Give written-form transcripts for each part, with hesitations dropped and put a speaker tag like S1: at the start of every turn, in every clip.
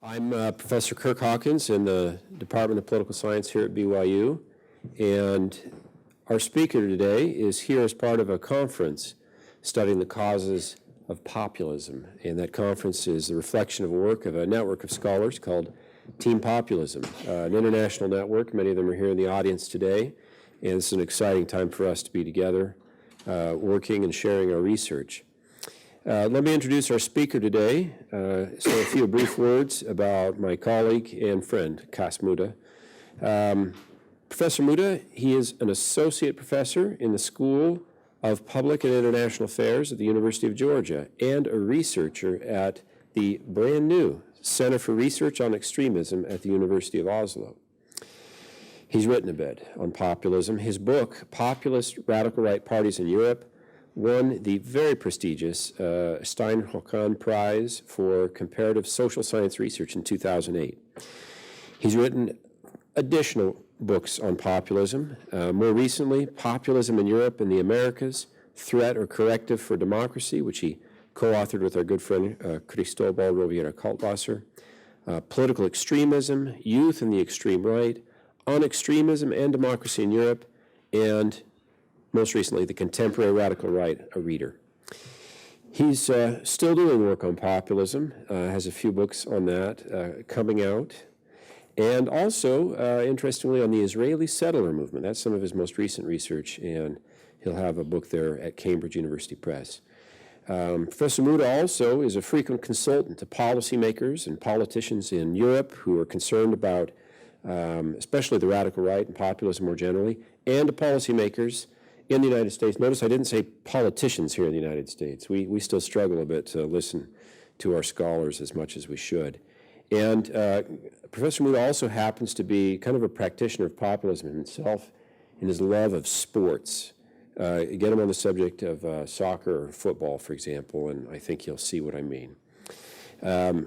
S1: I'm Professor Kirk Hawkins in the Department of Political Science here at BYU, and our speaker today is here as part of a conference studying the causes of populism, and that conference is the reflection of work of a network of scholars called Team Populism, an international network. Many of them are here in the audience today, and it's an exciting time for us to be together working and sharing our research. Let me introduce our speaker today. So a few brief words about my colleague and friend, Cas Mudde. Professor Mudde, he is an associate professor in the School of Public and International Affairs at the University of Georgia and a researcher at the brand new Center for Research on Extremism at the University of Oslo. He's written a bit on populism. His book, Populist Radical Right Parties in Europe, won the very prestigious Stein-Haukan Prize for Comparative Social Science Research in 2008. He's written additional books on populism. More recently, Populism in Europe and the Americas, Threat or Corrective for Democracy, which he co-authored with our good friend Cristobal Rovira-Kaltwasser, Political Extremism, Youth and the Extreme Right, On Extremism and Democracy in Europe, and most recently, The Contemporary Radical Right, a reader. He's still doing work on populism, has a few books on that coming out, and also, interestingly, on the Israeli settler movement. That's some of his most recent research, and he'll have a book there at Cambridge University Press. Professor Mudde also is a frequent consultant to policymakers and politicians in Europe who are concerned about especially the radical right and populism more generally, and to policymakers in the United States. Notice I didn't say politicians here in the United States. We still struggle a bit to listen to our scholars as much as we should. And Professor Mudde also happens to be kind of a practitioner of populism himself in his love of sports. Get him on the subject of soccer or football, for example, and I think you'll see what I mean. I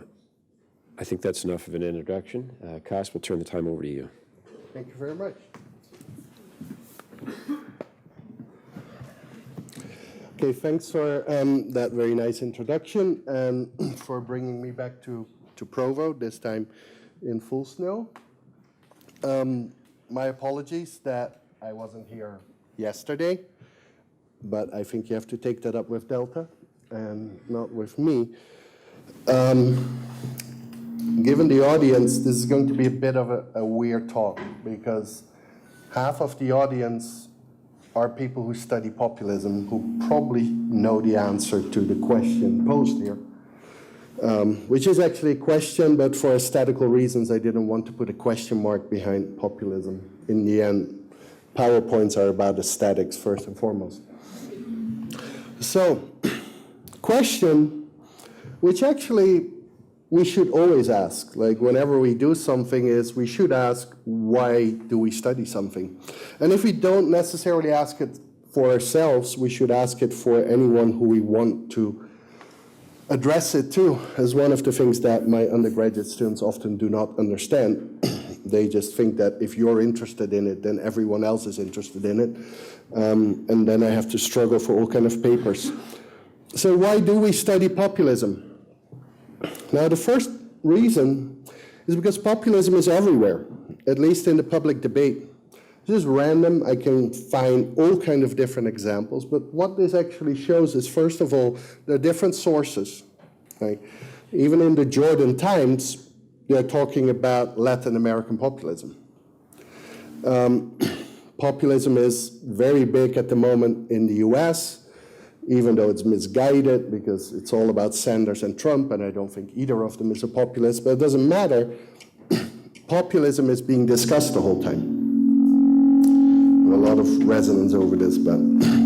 S1: think that's enough of an introduction. Cas, we'll turn the time over to you.
S2: Thank you very much. Okay, thanks for that very nice introduction and for bringing me back to Provo, this time in full snow. My apologies that I wasn't here yesterday, but I think you have to take that up with Delta and not with me. Given the audience, this is going to be a bit of a weird talk because half of the audience are people who study populism who probably know the answer to the question posed here, which is actually a question, but for aesthetical reasons, I didn't want to put a question mark behind populism. In the end, PowerPoints are about aesthetics first and foremost. So, question, which actually we should always ask, like whenever we do something, is we should ask, why do we study something? And if we don't necessarily ask it for ourselves, we should ask it for anyone who we want to address it to, as one of the things that my undergraduate students often do not understand. They just think that if you're interested in it, then everyone else is interested in it. And then I have to struggle for all kinds of papers. So why do we study populism? Now, the first reason is because populism is everywhere, at least in the public debate. This is random. I can find all kinds of different examples, but what this actually shows is, first of all, there are different sources. Right? Even in the Jordan Times, they're talking about Latin American populism. Populism is very big at the moment in the US, even though it's misguided because it's all about Sanders and Trump, and I don't think either of them is a populist, but it doesn't matter. Populism is being discussed the whole time. A lot of resonance over this, but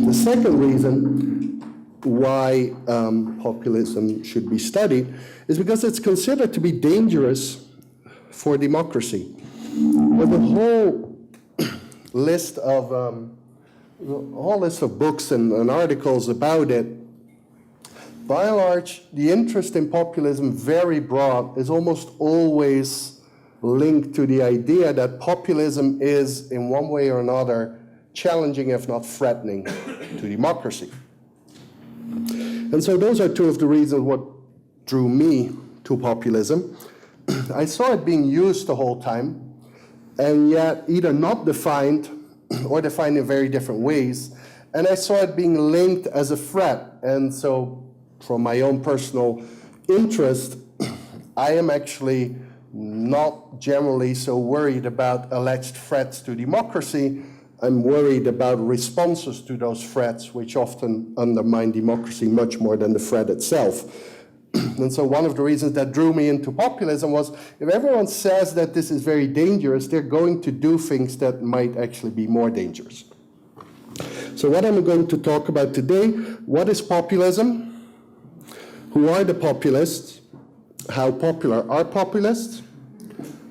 S2: the second reason why populism should be studied is because it's considered to be dangerous for democracy. With a whole list of books and articles about it, by and large, the interest in populism, very broad, is almost always linked to the idea that populism is, in one way or another, challenging, if not threatening, to democracy. And so those are two of the reasons what drew me to populism. I saw it being used the whole time, and yet either not defined or defined in very different ways. And I saw it being linked as a threat. And so from my own personal interest, I am actually not generally so worried about alleged threats to democracy. I'm worried about responses to those threats, which often undermine democracy much more than the threat itself. And so one of the reasons that drew me into populism was, if everyone says that this is very dangerous, they're going to do things that might actually be more dangerous. So what I'm going to talk about today: what is populism? Who are the populists? How popular are populists?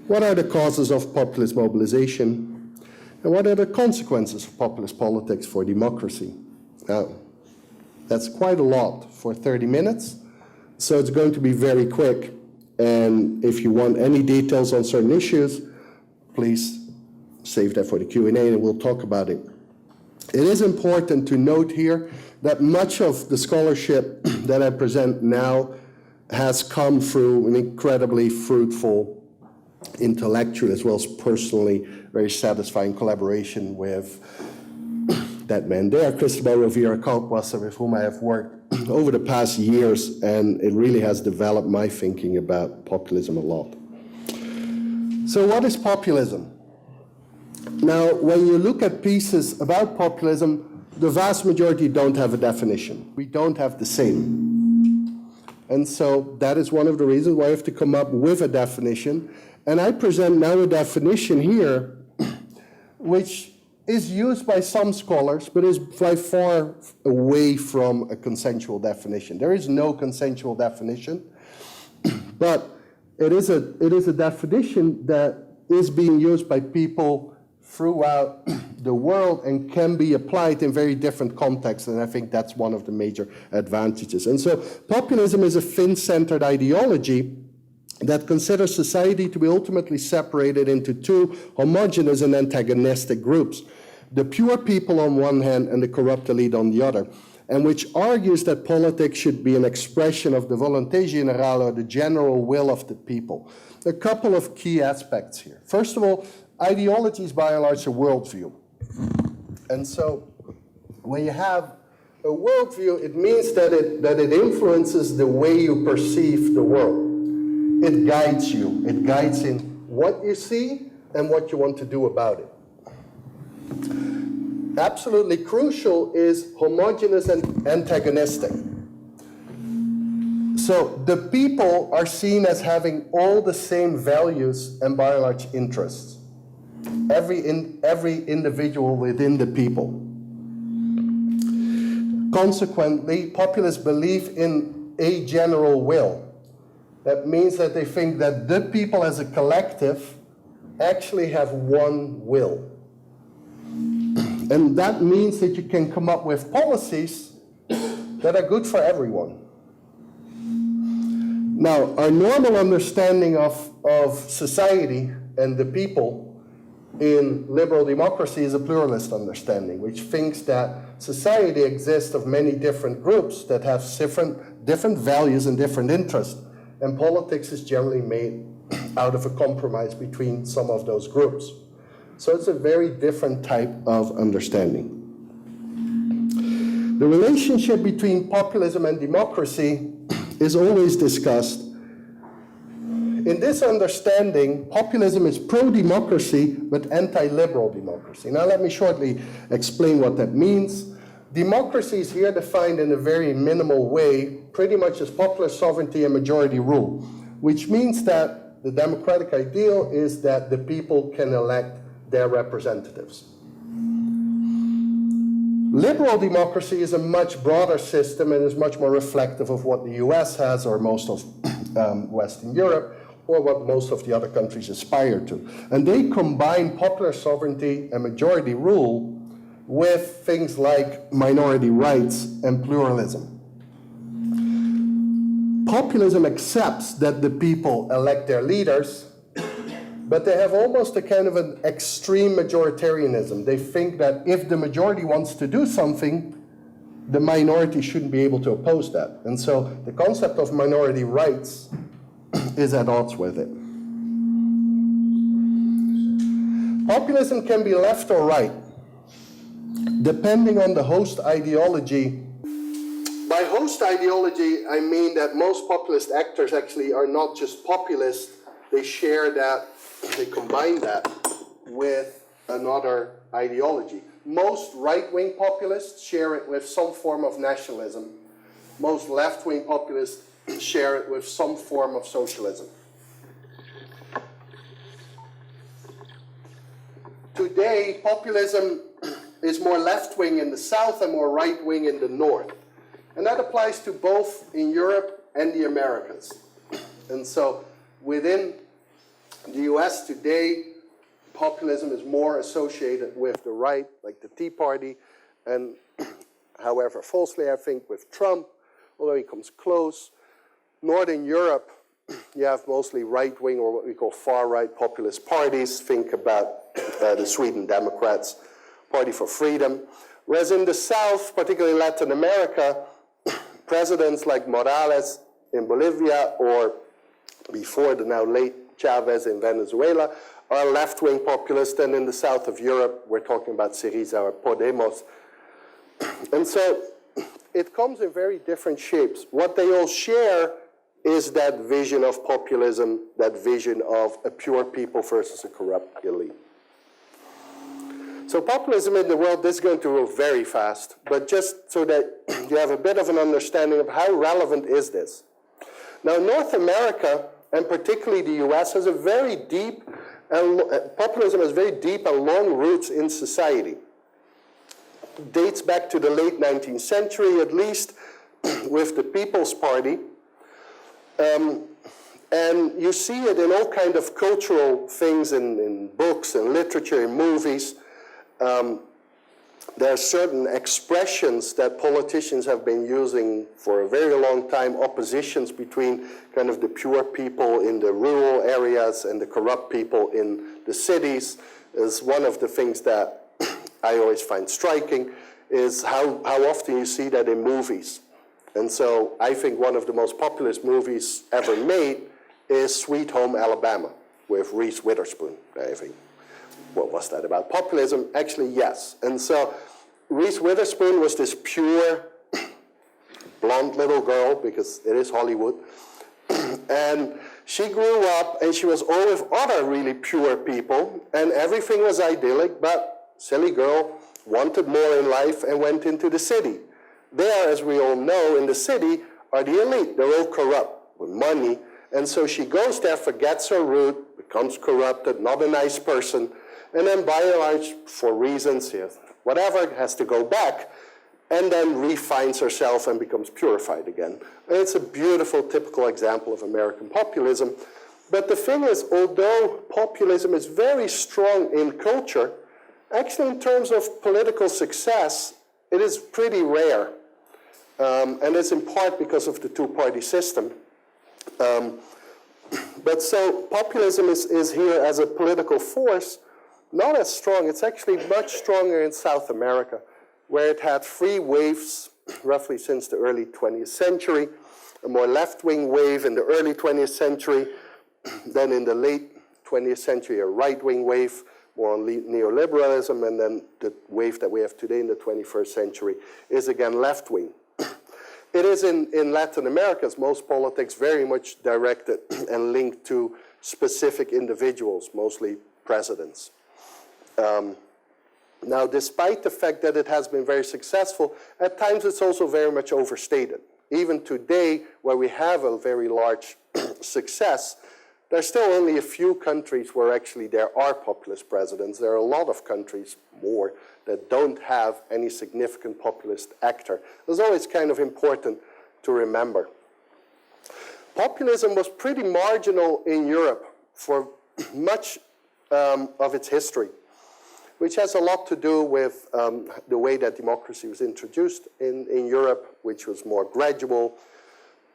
S2: What are the causes of populist mobilization? And what are the consequences of populist politics for democracy? Now, that's quite a lot for 30 minutes, so it's going to be very quick. And if you want any details on certain issues, please save that for the Q&A and we'll talk about it. It is important to note here that much of the scholarship that I present now has come through an incredibly fruitful, intellectual as well as personally very satisfying collaboration with that man there, Cristobal Rovira Kalkwasser, with whom I have worked over the past years, and it really has developed my thinking about populism a lot. So what is populism? Now, when you look at pieces about populism, the vast majority don't have a definition. We don't have the same. And so that is one of the reasons why I have to come up with a definition. And I present now a definition here, which is used by some scholars, but is by far away from a consensual definition. There is no consensual definition, but it is a definition that is being used by people throughout the world and can be applied in very different contexts, and I think that's one of the major advantages. And so populism is a fin-centered ideology that considers society to be ultimately separated into two homogeneous and antagonistic groups: the pure people on one hand and the corrupt elite on the other, and which argues that politics should be an expression of the volonté générale, or the general will of the people. A couple of key aspects here. First of all, ideology is by and large a worldview. And so when you have a worldview, it means that it influences the way you perceive the world. It guides you. It guides in what you see and what you want to do about it. Absolutely crucial is homogeneous and antagonistic. So the people are seen as having all the same values and by and large interests. Every individual within the people. Consequently, populists believe in a general will. That means that they think that the people as a collective actually have one will. And that means that you can come up with policies that are good for everyone. Now, our normal understanding of society and the people in liberal democracy is a pluralist understanding, which thinks that society exists of many different groups that have different values and different interests, and politics is generally made out of a compromise between some of those groups. So it's a very different type of understanding. The relationship between populism and democracy is always discussed. In this understanding, populism is pro-democracy but anti-liberal democracy. Now let me shortly explain what that means. Democracy is here defined in a very minimal way, pretty much as popular sovereignty and majority rule, which means that the democratic ideal is that the people can elect their representatives. Liberal democracy is a much broader system and is much more reflective of what the US has, or most of Western Europe, or what most of the other countries aspire to. And they combine popular sovereignty and majority rule with things like minority rights and pluralism. Populism accepts that the people elect their leaders, but they have almost a kind of an extreme majoritarianism. They think that if the majority wants to do something, the minority shouldn't be able to oppose that. And so the concept of minority rights is at odds with it. Populism can be left or right, depending on the host ideology. By host ideology, I mean that most populist actors actually are not just populist, they share that, they combine that with another ideology. Most right-wing populists share it with some form of nationalism. Most left-wing populists share it with some form of socialism. Today, populism is more left-wing in the south and more right-wing in the north. And that applies to both in Europe and the Americas. And so within the US today, populism is more associated with the right, like the Tea Party, and however falsely I think with Trump, although he comes close. Northern Europe, you have mostly right-wing or what we call far-right populist parties. Think about the Sweden Democrats, Party for Freedom. Whereas in the South, particularly Latin America, presidents like Morales in Bolivia or before the now late Chavez in Venezuela are left-wing populist, and in the south of Europe, we're talking about Syriza or Podemos. And so it comes in very different shapes. What they all share is that vision of populism, that vision of a pure people versus a corrupt elite. So populism in the world, this is going to go very fast, but just so that you have a bit of an understanding of how relevant is this. Now, North America, and particularly the US, has a very deep, populism has very deep and long roots in society. It dates back to the late 19th century, at least, with the People's Party. And you see it in all kinds of cultural things, in books and literature, in movies. There are certain expressions that politicians have been using for a very long time, oppositions between kind of the pure people in the rural areas and the corrupt people in the cities, is one of the things that I always find striking, is how often you see that in movies. And so I think one of the most populist movies ever made is Sweet Home Alabama with Reese Witherspoon, I think. What was that about? Populism? Actually, yes. And so Reese Witherspoon was this pure, blonde little girl, because it is Hollywood. And she grew up, and she was all with other really pure people, and everything was idyllic, but silly girl wanted more in life and went into the city. There, as we all know, in the city are the elite. They're all corrupt with money. And so she goes there, forgets her root, becomes corrupted, not a nice person, and then by and large, for reasons, whatever, has to go back, and then refines herself and becomes purified again. And it's a beautiful, typical example of American populism. But the thing is, although populism is very strong in culture, actually in terms of political success, it is pretty rare. And it's in part because of the two-party system. But so populism is here as a political force, not as strong. It's actually much stronger in South America, where it had three waves roughly since the early 20th century, a more left-wing wave in the early 20th century, then in the late 20th century, a right-wing wave, more on neoliberalism, and then the wave that we have today in the 21st century is again left-wing. It is in Latin America's most politics very much directed and linked to specific individuals, mostly presidents. Now, despite the fact that it has been very successful, at times it's also very much overstated. Even today, where we have a very large success, there's still only a few countries where actually there are populist presidents. There are a lot of countries, more, that don't have any significant populist actor. It's always kind of important to remember. Populism was pretty marginal in Europe for much of its history, which has a lot to do with the way that democracy was introduced in Europe, which was more gradual.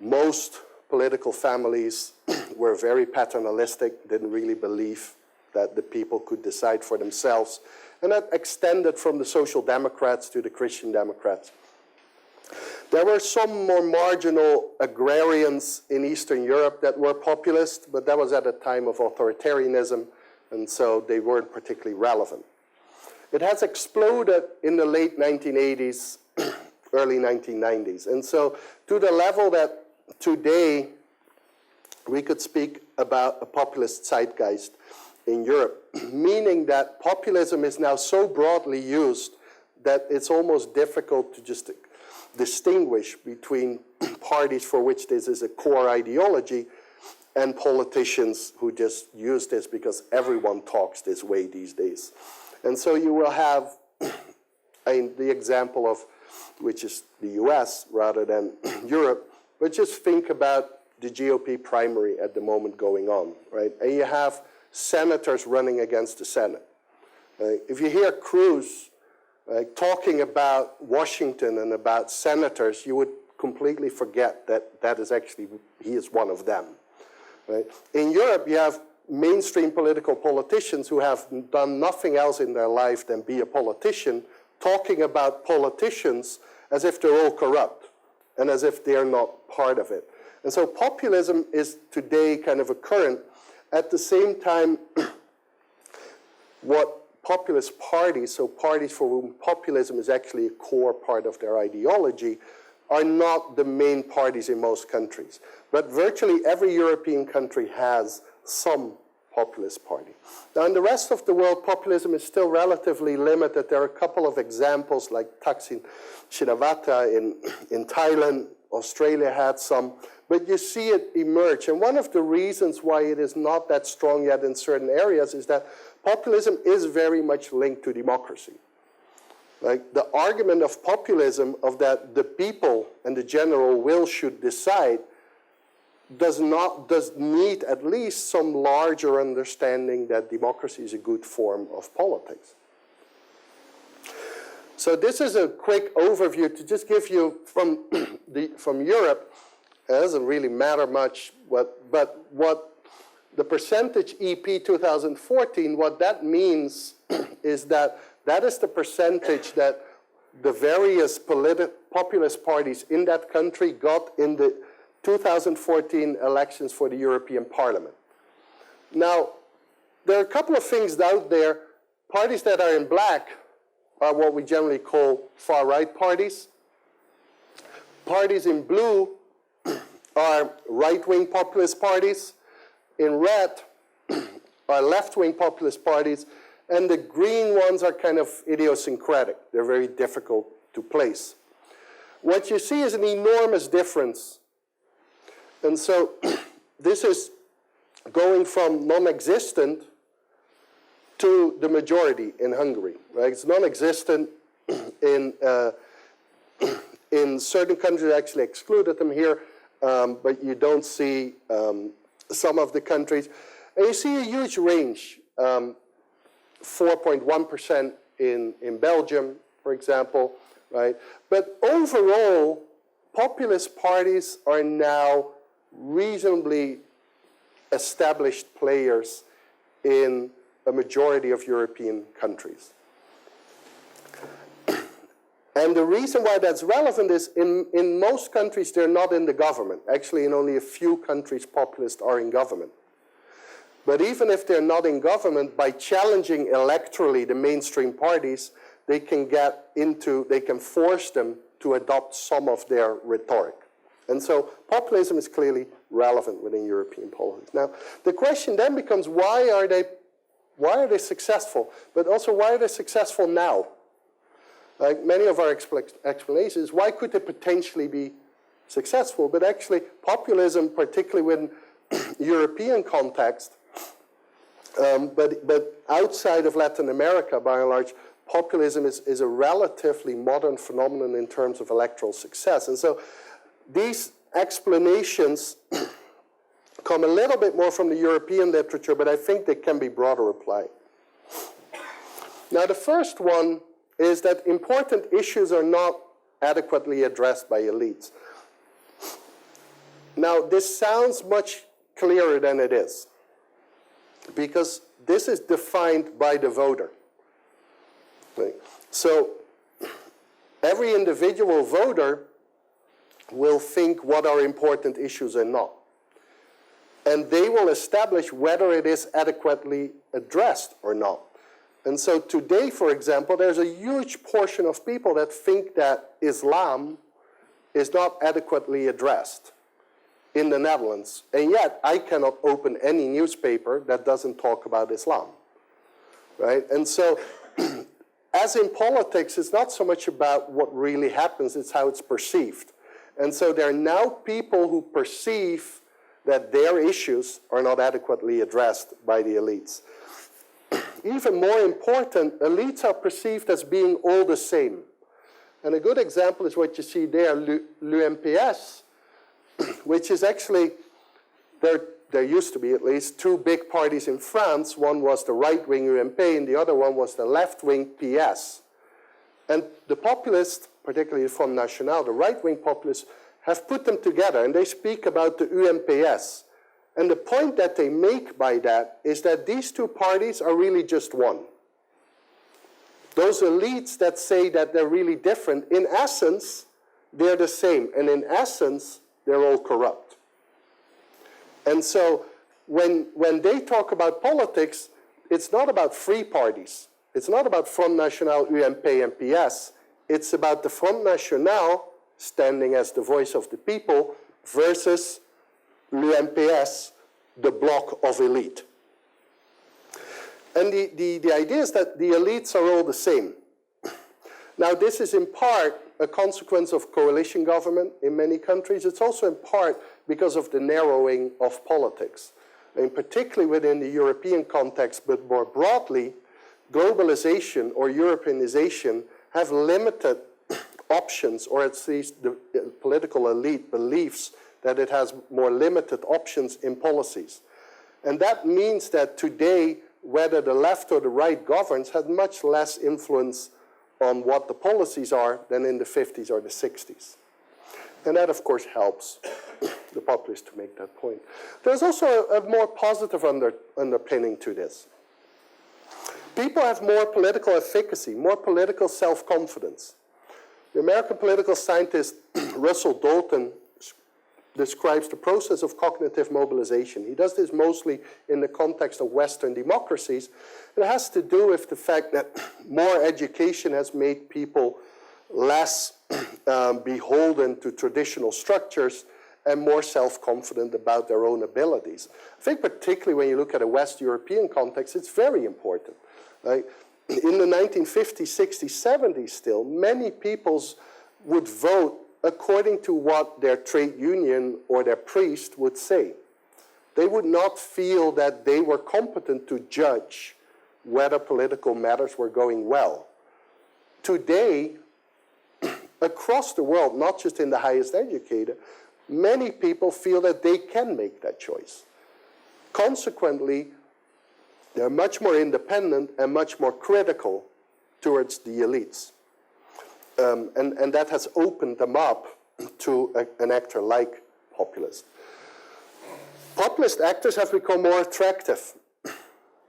S2: Most political families were very paternalistic, didn't really believe that the people could decide for themselves. And that extended from the Social Democrats to the Christian Democrats. There were some more marginal agrarians in Eastern Europe that were populist, but that was at a time of authoritarianism. and so they weren't particularly relevant. It has exploded in the late 1980s, early 1990s, and so to the level that today we could speak about a populist zeitgeist in Europe, meaning that populism is now so broadly used that it's almost difficult to just distinguish between parties for which this is a core ideology and politicians who just use this because everyone talks this way these days. And so you will have the example of, which is the US rather than Europe, but just think about the GOP primary at the moment going on, right? And you have senators running against the Senate. If you hear Cruz talking about Washington and about senators, you would completely forget that that is actually, he is one of them. Right? In Europe, you have mainstream political politicians who have done nothing else in their life than be a politician, talking about politicians as if they're all corrupt and as if they're not part of it. And so populism is today kind of a current. At the same time, what populist parties, so parties for whom populism is actually a core part of their ideology, are not the main parties in most countries. But virtually every European country has some populist party. Now, in the rest of the world, populism is still relatively limited. There are a couple of examples, like Thaksin Shinawatra in Thailand. Australia had some. But you see it emerge. And one of the reasons why it is not that strong yet in certain areas is that populism is very much linked to democracy. Like the argument of populism, of that the people and the general will should decide, does need at least some larger understanding that democracy is a good form of politics. So this is a quick overview to just give you from Europe. It doesn't really matter much, but what the percentage EP 2014, what that means is that that is the percentage that the various populist parties in that country got in the 2014 elections for the European Parliament. Now, there are a couple of things out there. Parties that are in black are what we generally call far-right parties. Parties in blue are right-wing populist parties. In red are left-wing populist parties. And the green ones are kind of idiosyncratic. They're very difficult to place. What you see is an enormous difference. And so this is going from non-existent to the majority in Hungary. Right? It's non-existent in certain countries. I actually excluded them here, but you don't see some of the countries. And you see a huge range. 4.1% in Belgium, for example, right? But overall, populist parties are now reasonably established players in a majority of European countries. And the reason why that's relevant is in most countries, they're not in the government. Actually, in only a few countries, populists are in government. But even if they're not in government, by challenging electorally the mainstream parties, they can force them to adopt some of their rhetoric. And so populism is clearly relevant within European politics. Now, the question then becomes, why are they successful? But also, why are they successful now? Like many of our explanations, why could they potentially be successful? But actually, populism, particularly within European context, but outside of Latin America, by and large, populism is a relatively modern phenomenon in terms of electoral success. And so these explanations come a little bit more from the European literature, but I think they can be broader applied. Now, the first one is that important issues are not adequately addressed by elites. Now, this sounds much clearer than it is, because this is defined by the voter. Okay. So every individual voter will think what are important issues and not. And they will establish whether it is adequately addressed or not. And so today, for example, there's a huge portion of people that think that Islam is not adequately addressed in the Netherlands. And yet, I cannot open any newspaper that doesn't talk about Islam, right? And so, as in politics, it's not so much about what really happens, it's how it's perceived. And so there are now people who perceive that their issues are not adequately addressed by the elites. Even more important, elites are perceived as being all the same. And a good example is what you see there, l'UMPS, which is actually, there used to be at least two big parties in France. One was the right-wing UMP and the other one was the left-wing PS. And the populists, particularly the Front National, the right-wing populists, have put them together and they speak about the UMPS. And the point that they make by that is that these two parties are really just one. Those elites that say that they're really different, in essence, they're the same. And in essence, they're all corrupt. And so when they talk about politics, it's not about free parties. It's not about Front National, UMP, and PS. It's about the Front National standing as the voice of the people versus l'UMPS, the bloc of elite. And the idea is that the elites are all the same. Now, this is in part a consequence of coalition government in many countries. It's also in part because of the narrowing of politics. And particularly within the European context, but more broadly, globalization or Europeanization have limited options, or at least the political elite believes that it has more limited options in policies. And that means that today, whether the left or the right governs has much less influence on what the policies are than in the 50s or the 60s. And that, of course, helps the populists to make that point. There's also a more positive underpinning to this. People have more political efficacy, more political self-confidence. The American political scientist Russell Dalton describes the process of cognitive mobilization. He does this mostly in the context of Western democracies. It has to do with the fact that more education has made people less beholden to traditional structures and more self-confident about their own abilities. I think particularly when you look at a West European context, it's very important. Right? In the 1950s, 60s, 70s still, many peoples would vote according to what their trade union or their priest would say. They would not feel that they were competent to judge whether political matters were going well. Today, across the world, not just in the highest educated, many people feel that they can make that choice. Consequently, they're much more independent and much more critical towards the elites. And that has opened them up to an actor like populist. Populist actors have become more attractive. I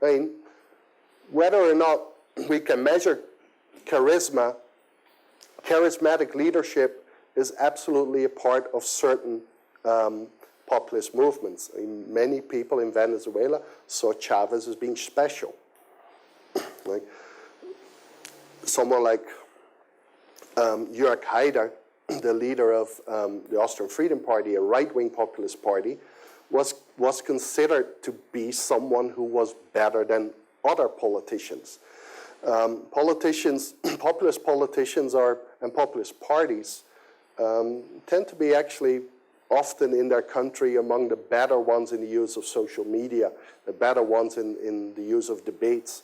S2: mean, whether or not we can measure charisma, charismatic leadership is absolutely a part of certain populist movements. I mean, many people in Venezuela saw Chavez as being special. Like, someone like Jörg Haider, the leader of the Austrian Freedom Party, a right-wing populist party, was considered to be someone who was better than other politicians. Populist politicians and populist parties tend to be actually often in their country among the better ones in the use of social media, the better ones in the use of debates.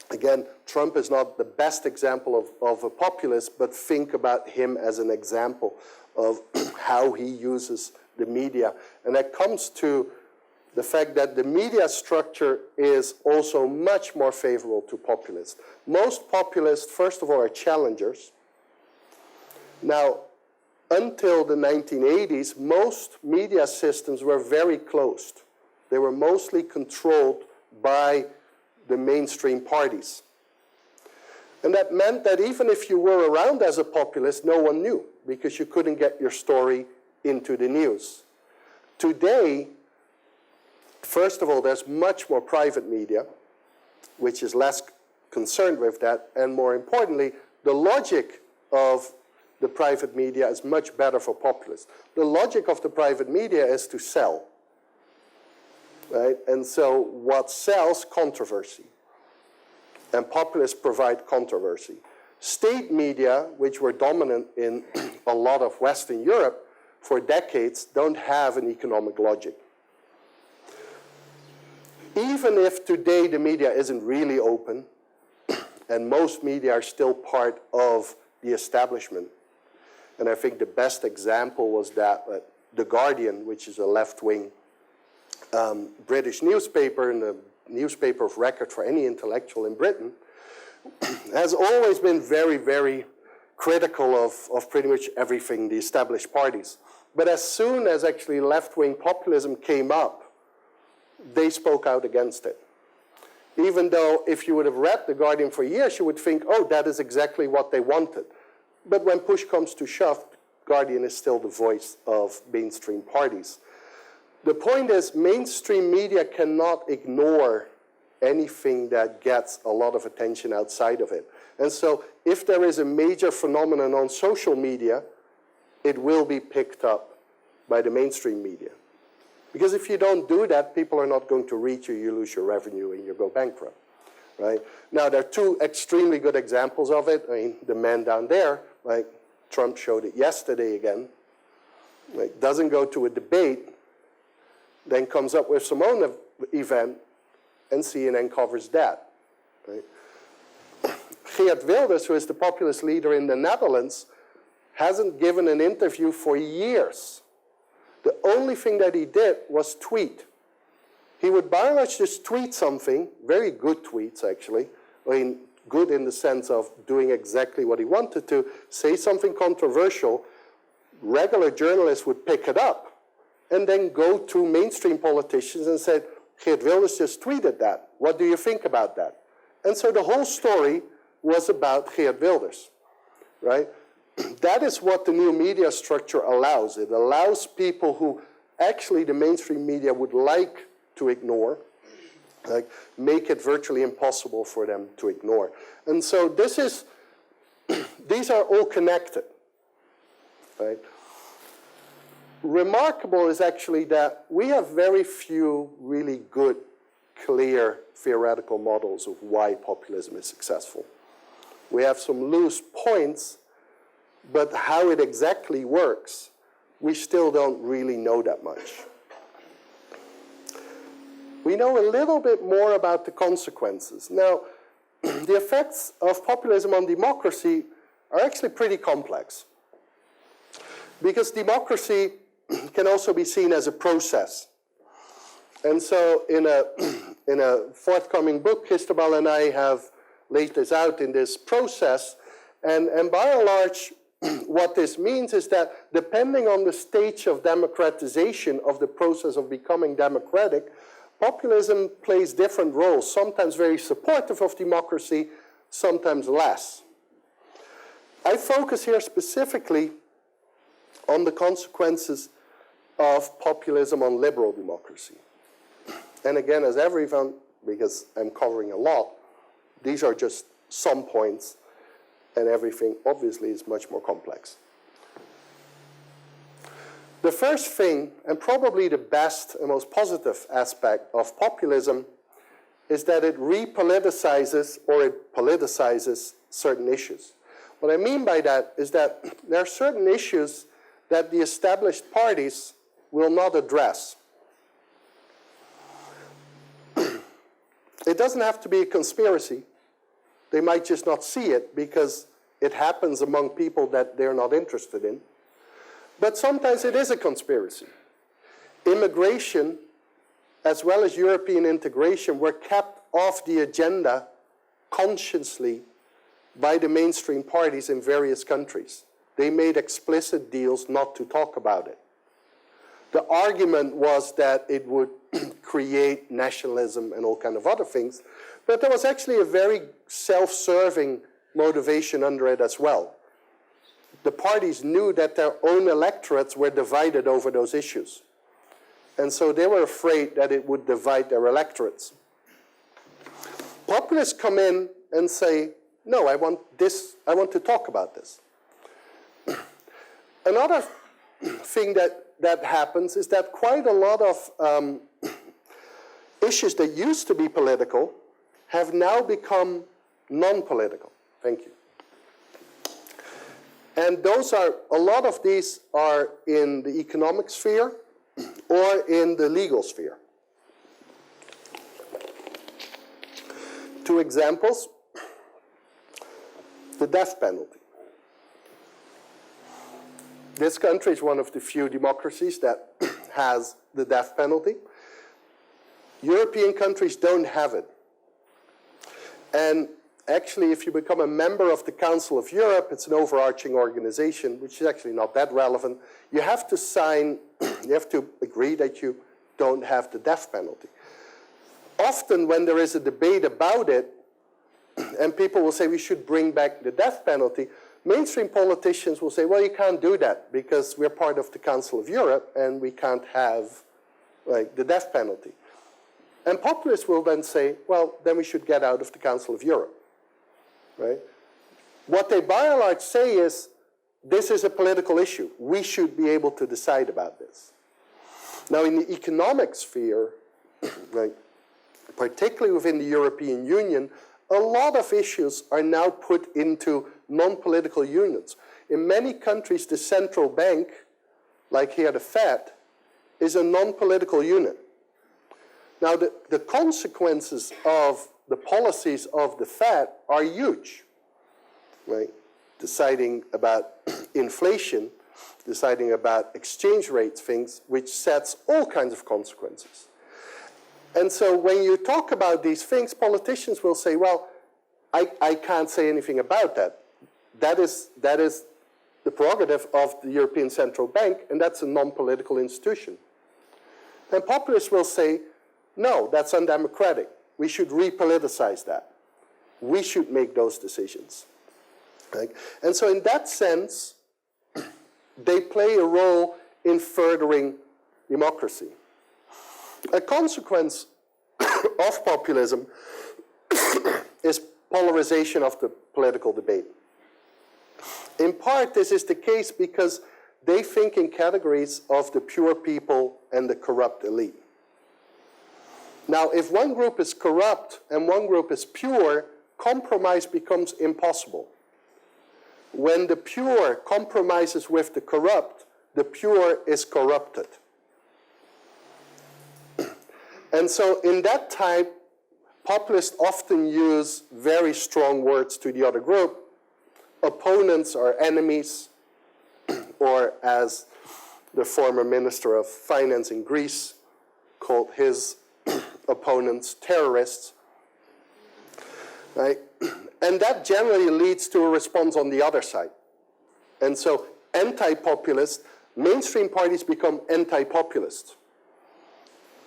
S2: Again, Trump is not the best example of a populist, but think about him as an example of how he uses the media. And that comes to the fact that the media structure is also much more favorable to populists. Most populists, first of all, are challengers. Now, until the 1980s, most media systems were very closed. They were mostly controlled by the mainstream parties. And that meant that even if you were around as a populist, no one knew, because you couldn't get your story into the news. Today, First of all, there's much more private media, which is less concerned with that, and more importantly, the logic of the private media is much better for populists. The logic of the private media is to sell, right? And so what sells? Controversy. And populists provide controversy. State media, which were dominant in a lot of Western Europe for decades, don't have an economic logic. Even if today the media isn't really open, and most media are still part of the establishment, and I think the best example was that The Guardian, which is a left-wing British newspaper and a newspaper of record for any intellectual in Britain, has always been very, very critical of pretty much everything, the established parties. But as soon as actually left-wing populism came up, they spoke out against it. Even though if you would have read The Guardian for years, you would think, oh, that is exactly what they wanted. But when push comes to shove, Guardian is still the voice of mainstream parties. The point is, mainstream media cannot ignore anything that gets a lot of attention outside of it. And so if there is a major phenomenon on social media, it will be picked up by the mainstream media. Because if you don't do that, people are not going to reach you, you lose your revenue, and you go bankrupt, right? Now, there are two extremely good examples of it. I mean, the man down there, like Trump showed it yesterday again, like, doesn't go to a debate, then comes up with some own event, and CNN covers that, right? Geert Wilders, who is the populist leader in the Netherlands, hasn't given an interview for years. The only thing that he did was tweet. He would by and large just tweet something, very good tweets actually, I mean, good in the sense of doing exactly what he wanted to, say something controversial, regular journalists would pick it up, and then go to mainstream politicians and say, Geert Wilders just tweeted that. What do you think about that? And so the whole story was about Geert Wilders, right? That is what the new media structure allows. It allows people who actually the mainstream media would like to ignore, like make it virtually impossible for them to ignore. And so this is, these are all connected, right? Remarkable is actually that we have very few really good, clear theoretical models of why populism is successful. We have some loose points, but how it exactly works, we still don't really know that much. We know a little bit more about the consequences. Now, the effects of populism on democracy are actually pretty complex. Because democracy can also be seen as a process. And so in a forthcoming book, Christobal and I have laid this out in this process. And by and large, what this means is that depending on the stage of democratization of the process of becoming democratic, populism plays different roles, sometimes very supportive of democracy, sometimes less. I focus here specifically on the consequences of populism on liberal democracy. And again, as everyone, because I'm covering a lot, these are just some points, and everything obviously is much more complex. The first thing, and probably the best and most positive aspect of populism, is that it repoliticizes or it politicizes certain issues. What I mean by that is that there are certain issues that the established parties will not address. It doesn't have to be a conspiracy. They might just not see it because it happens among people that they're not interested in. But sometimes it is a conspiracy. Immigration, as well as European integration, were kept off the agenda consciously by the mainstream parties in various countries. They made explicit deals not to talk about it. The argument was that it would create nationalism and all kinds of other things, but there was actually a very self-serving motivation under it as well. The parties knew that their own electorates were divided over those issues. And so they were afraid that it would divide their electorates. Populists come in and say, no, I want to talk about this. Another thing that happens is that quite a lot of issues that used to be political have now become non-political. Thank you. And a lot of these are in the economic sphere or in the legal sphere. Two examples: the death penalty. This country is one of the few democracies that has the death penalty. European countries don't have it. And actually, if you become a member of the Council of Europe, it's an overarching organization, which is actually not that relevant. You have to sign, you have to agree that you don't have the death penalty. Often when there is a debate about it, and people will say we should bring back the death penalty, mainstream politicians will say, well, you can't do that because we're part of the Council of Europe and we can't have the death penalty. And populists will then say, well, then we should get out of the Council of Europe. Right? What they by and large say is, this is a political issue. We should be able to decide about this. Now, in the economic sphere, particularly within the European Union, a lot of issues are now put into non-political units. In many countries, the central bank, like here the Fed, is a non-political unit. Now, the consequences of the policies of the Fed are huge, right? Deciding about inflation, deciding about exchange rate things, which sets all kinds of consequences. And so when you talk about these things, politicians will say, well, I can't say anything about that. That is the prerogative of the European Central Bank, and that's a non-political institution. And populists will say, no, that's undemocratic. We should repoliticize that. We should make those decisions. Right? And so in that sense, they play a role in furthering democracy. A consequence of populism is polarization of the political debate. In part, this is the case because they think in categories of the pure people and the corrupt elite. Now, if one group is corrupt and one group is pure, compromise becomes impossible. When the pure compromises with the corrupt, the pure is corrupted. And so in that type, populists often use very strong words to the other group. Opponents are enemies, or as the former Minister of Finance in Greece called his opponents terrorists. Right? And that generally leads to a response on the other side. And so anti-populist, mainstream parties become anti-populist,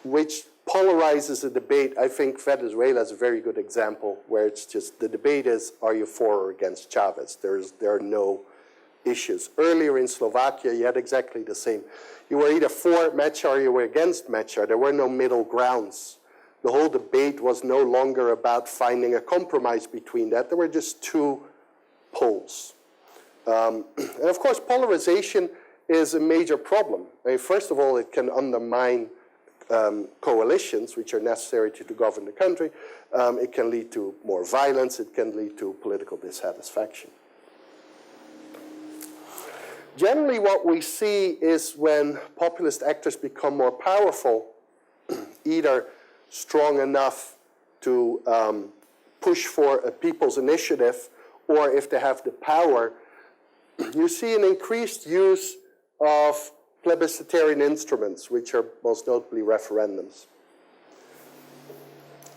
S2: which polarizes the debate. I think Venezuela is a very good example where it's just the debate is, are you for or against Chavez? There are no issues. Earlier in Slovakia, you had exactly the same. You were either for Mečiar or you were against Mečiar. There were no middle grounds. The whole debate was no longer about finding a compromise between that. There were just two poles. And of course, polarization is a major problem. I mean, first of all, it can undermine coalitions, which are necessary to govern the country. It can lead to more violence. It can lead to political dissatisfaction. Generally, what we see is when populist actors become more powerful, either strong enough to push for a people's initiative, or if they have the power, you see an increased use of plebiscitarian instruments, which are most notably referendums.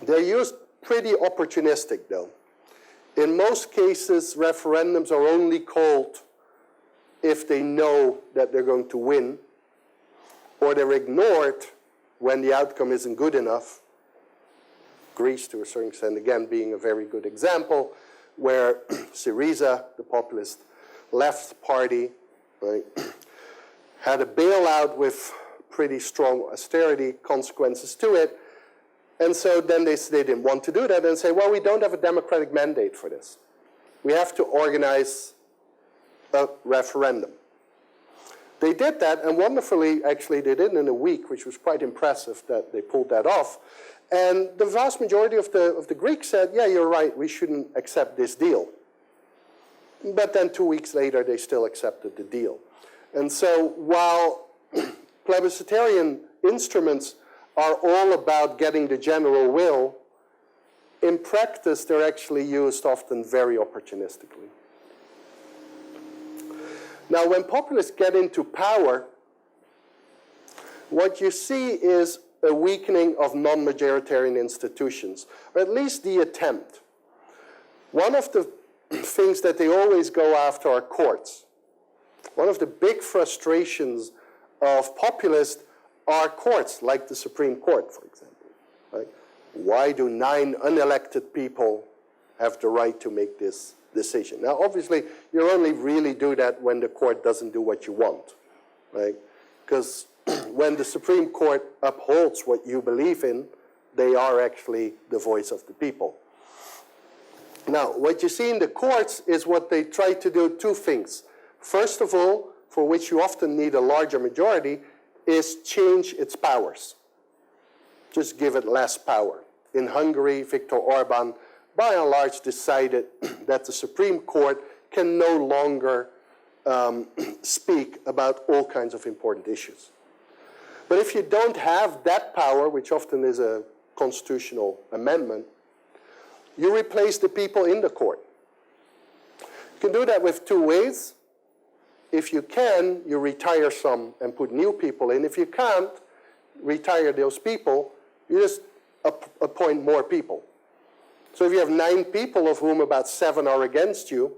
S2: They're used pretty opportunistic, though. In most cases, referendums are only called if they know that they're going to win, or they're ignored when the outcome isn't good enough. Greece, to a certain extent, again, being a very good example, where Syriza, the populist left party, right, had a bailout with pretty strong austerity consequences to it. And so then they didn't want to do that and say, well, we don't have a democratic mandate for this. We have to organize a referendum. They did that, and wonderfully, actually, they did it in a week, which was quite impressive that they pulled that off. And the vast majority of the Greeks said, yeah, you're right, we shouldn't accept this deal. But then 2 weeks later, they still accepted the deal. And so while plebiscitarian instruments are all about getting the general will, in practice, they're actually used often very opportunistically. Now, when populists get into power, what you see is a weakening of non-majoritarian institutions, or at least the attempt. One of the things that they always go after are courts. One of the big frustrations of populists are courts, like the Supreme Court, for example. Right? Why do 9 unelected people have the right to make this decision? Now, obviously, you only really do that when the court doesn't do what you want, right? Because when the Supreme Court upholds what you believe in, they are actually the voice of the people. Now, what you see in the courts is what they try to do 2 things. First of all, for which you often need a larger majority, is change its powers. Just give it less power. In Hungary, Viktor Orban, by and large, decided that the Supreme Court can no longer speak about all kinds of important issues. But if you don't have that power, which often is a constitutional amendment, you replace the people in the court. You can do that with 2 ways. If you can, you retire some and put new people in. If you can't retire those people, you just appoint more people. So if you have 9 people, of whom about 7 are against you,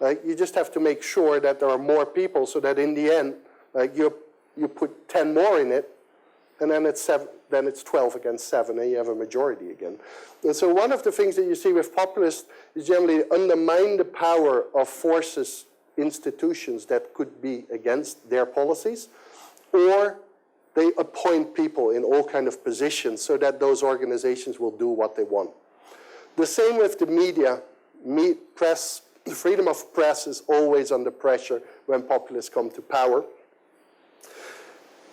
S2: right, you just have to make sure that there are more people so that in the end, right, you put 10 more in it, and then it's 12 against 7, and you have a majority again. And so one of the things that you see with populists is generally undermine the power of forces, institutions that could be against their policies, or they appoint people in all kinds of positions so that those organizations will do what they want. The same with the media. Press, freedom of press is always under pressure when populists come to power.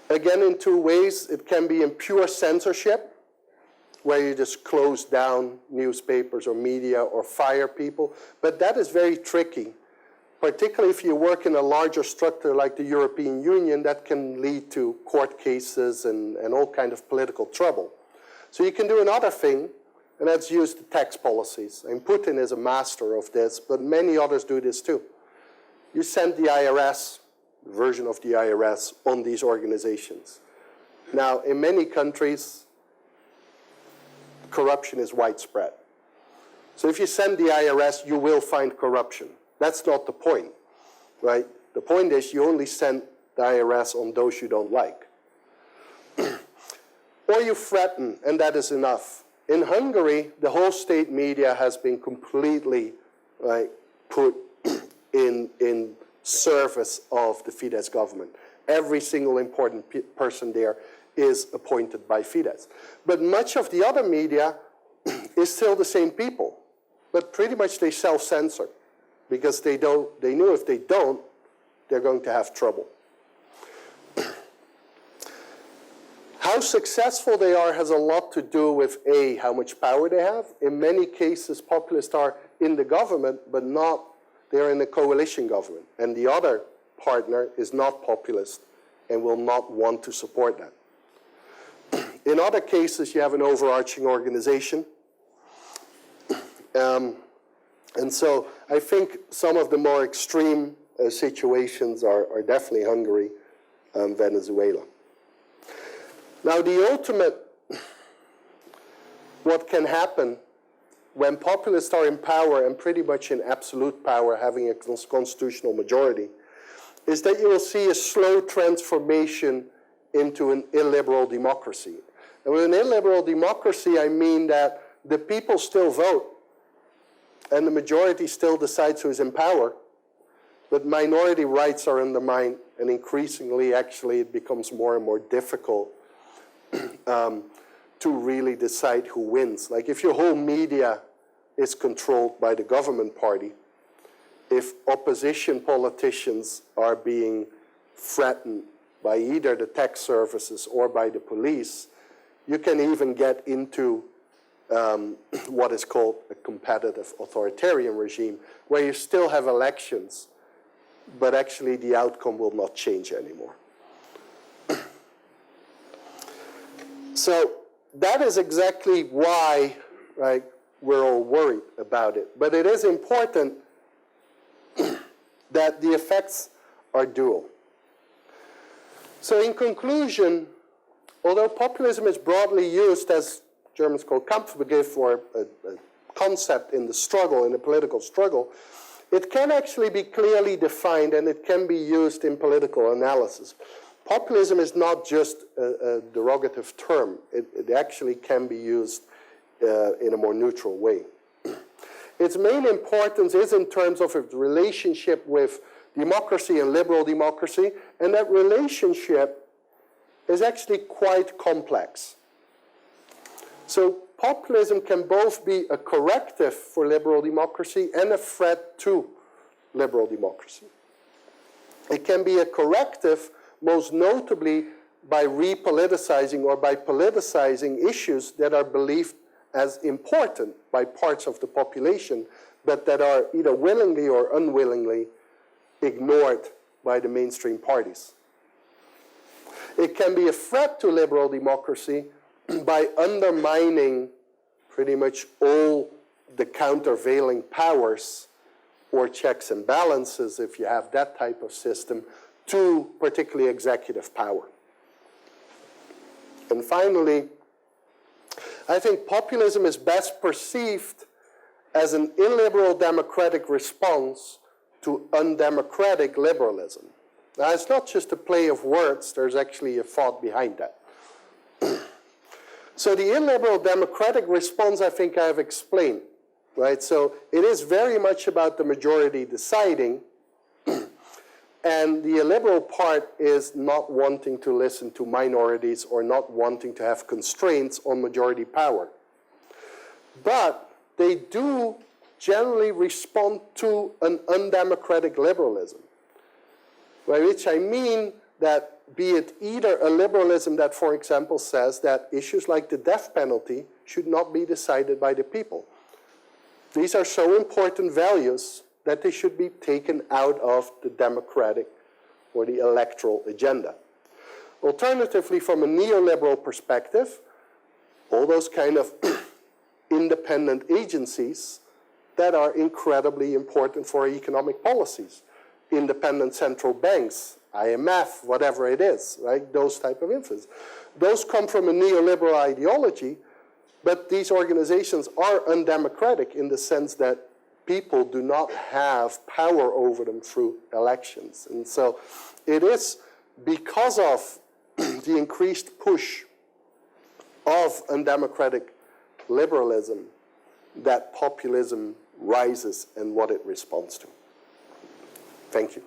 S2: Again, in 2 ways. It can be in pure censorship, where you just close down newspapers or media or fire people. But that is very tricky, particularly if you work in a larger structure like the European Union. That can lead to court cases and all kinds of political trouble. So you can do another thing, and that's use the tax policies. And Putin is a master of this, but many others do this too. You send the IRS, version of the IRS, on these organizations. Now, in many countries, corruption is widespread. So if you send the IRS, you will find corruption. That's not the point, right? The point is you only send the IRS on those you don't like. Or you threaten, and that is enough. In Hungary, the whole state media has been completely put in service of the Fidesz government. Every single important person there is appointed by Fidesz. But much of the other media is still the same people, but pretty much they self-censor because they know if they don't, they're going to have trouble. How successful they are has a lot to do with A, how much power they have. In many cases, populists are in the government, but they're in a coalition government. And the other partner is not populist and will not want to support that. In other cases, you have an overarching organization. And so I think some of the more extreme situations are definitely Hungary and Venezuela. Now, the ultimate, what can happen when populists are in power and pretty much in absolute power, having a constitutional majority, is that you will see a slow transformation into an illiberal democracy. And with an illiberal democracy, I mean that the people still vote, and the majority still decides who is in power, but minority rights are undermined And increasingly, actually, it becomes more and more difficult to really decide who wins. Like if your whole media is controlled by the government party, if opposition politicians are being threatened by either the tech services or by the police, you can even get into what is called a competitive authoritarian regime, where you still have elections, but actually the outcome will not change anymore. So that is exactly why, right, we're all worried about it. But it is important that the effects are dual. So in conclusion, although populism is broadly used as Germans call Kampfbegriff, or a concept in the struggle, in the political struggle, it can actually be clearly defined and it can be used in political analysis. Populism is not just a derogative term. It actually can be used in a more neutral way. Its main importance is in terms of its relationship with democracy and liberal democracy, and that relationship is actually quite complex. So populism can both be a corrective for liberal democracy and a threat to liberal democracy. It can be a corrective, most notably by repoliticizing or by politicizing issues that are believed as important by parts of the population, but that are either willingly or unwillingly ignored by the mainstream parties. It can be a threat to liberal democracy by undermining pretty much all the countervailing powers or checks and balances, if you have that type of system, to particularly executive power. And finally, I think populism is best perceived as an illiberal democratic response to undemocratic liberalism. Now, it's not just a play of words, there's actually a thought behind that. So the illiberal democratic response, I think I have explained, right? So it is very much about the majority deciding, and the illiberal part is not wanting to listen to minorities or not wanting to have constraints on majority power. But they do generally respond to an undemocratic liberalism, by which I mean that be it either a liberalism that, for example, says that issues like the death penalty should not be decided by the people. These are so important values that they should be taken out of the democratic or the electoral agenda. Alternatively, from a neoliberal perspective, all those kind of independent agencies that are incredibly important for economic policies, independent central banks, IMF, whatever it is, right? Those type of influence. Those come from a neoliberal ideology, but these organizations are undemocratic in the sense that people do not have power over them through elections. And so it is because of the increased push of undemocratic liberalism that populism rises and what it responds to. Thank you.